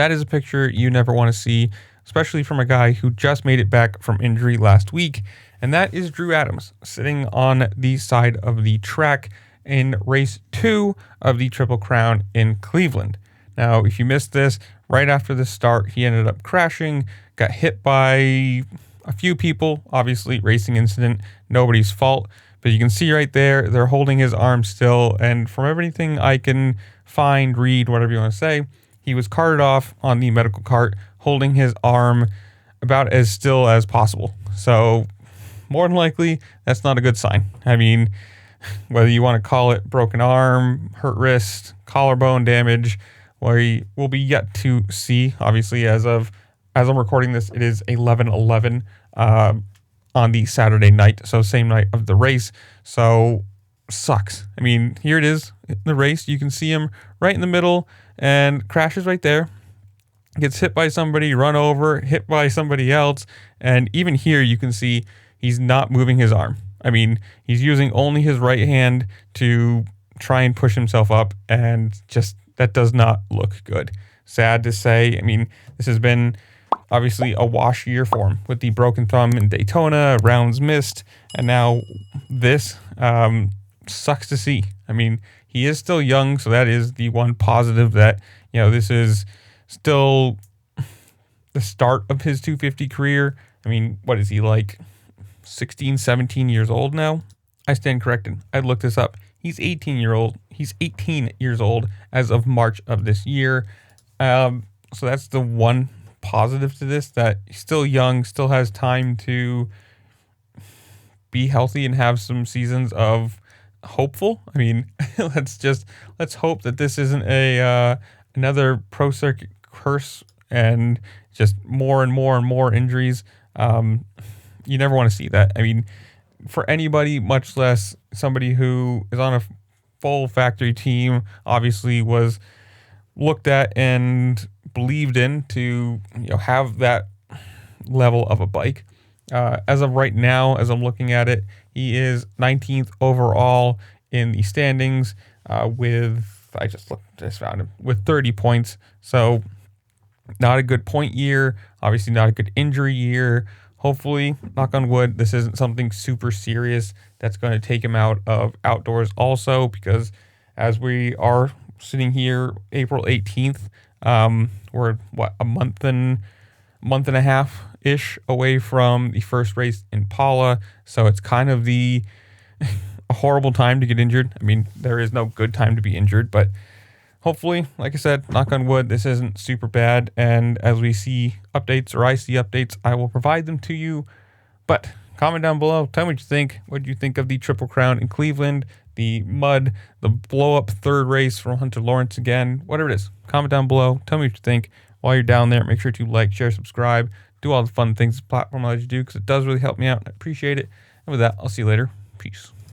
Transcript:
that is a picture you never want to see, especially from a guy who just made it back from injury last week. And that is Drew Adams sitting on the side of the track in race 2 of the Triple Crown in Cleveland. Now, if you missed this, right after the start, he ended up crashing, got hit by a few people, obviously racing incident, nobody's fault. But you can see right there, they're holding his arm still. And from everything I can find, read, whatever you want to say, he was carted off on the medical cart, holding his arm about as still as possible. So more than likely, that's not a good sign. I mean, whether you want to call it broken arm, hurt wrist, collarbone damage, we'll be yet to see. Obviously, as I'm recording this, it is 11:11 on the Saturday night, so same night of the race. So sucks. I mean, here it is in the race. You can see him right in the middle and crashes right there. Gets hit by somebody, run over, hit by somebody else, and even here you can see he's not moving his arm. I mean, he's using only his right hand to try and push himself up, and just that does not look good. Sad to say. I mean, this has been obviously a wash year for him with the broken thumb in Daytona, rounds missed, and now this sucks to see. I mean, he is still young, so that is the one positive that, this is still the start of his 250 career. I mean, what is he, like 16, 17 years old now? I stand corrected. I looked this up. He's 18 years old as of March of this year. So that's the one positive to this, that he's still young, still has time to be healthy and have some seasons of hopeful. I mean, let's hope that this isn't another pro circuit curse and just more and more and more injuries. You never want to see that. I mean, for anybody, much less somebody who is on a full factory team, obviously was looked at and believed in to have that level of a bike. As of right now, as I'm looking at it, he is 19th overall in the standings I just found him with 30 points. So not a good point year, obviously not a good injury year. Hopefully, knock on wood, this isn't something super serious that's going to take him out of outdoors also, because as we are sitting here April 18th, we're a month and a half ish away from the first race in Pala. So it's kind of a horrible time to get injured. I mean, there is no good time to be injured, but hopefully, like I said, knock on wood, this isn't super bad. And as we see updates, or I see updates, I will provide them to you. But comment down below. Tell me what you think. What do you think of the Triple Crown in Cleveland, the mud, the blow-up third race from Hunter Lawrence again, whatever it is. Comment down below. Tell me what you think. While you're down there, make sure to like, share, subscribe, do all the fun things the platform allows you to do, because it does really help me out. I appreciate it. And with that, I'll see you later. Peace.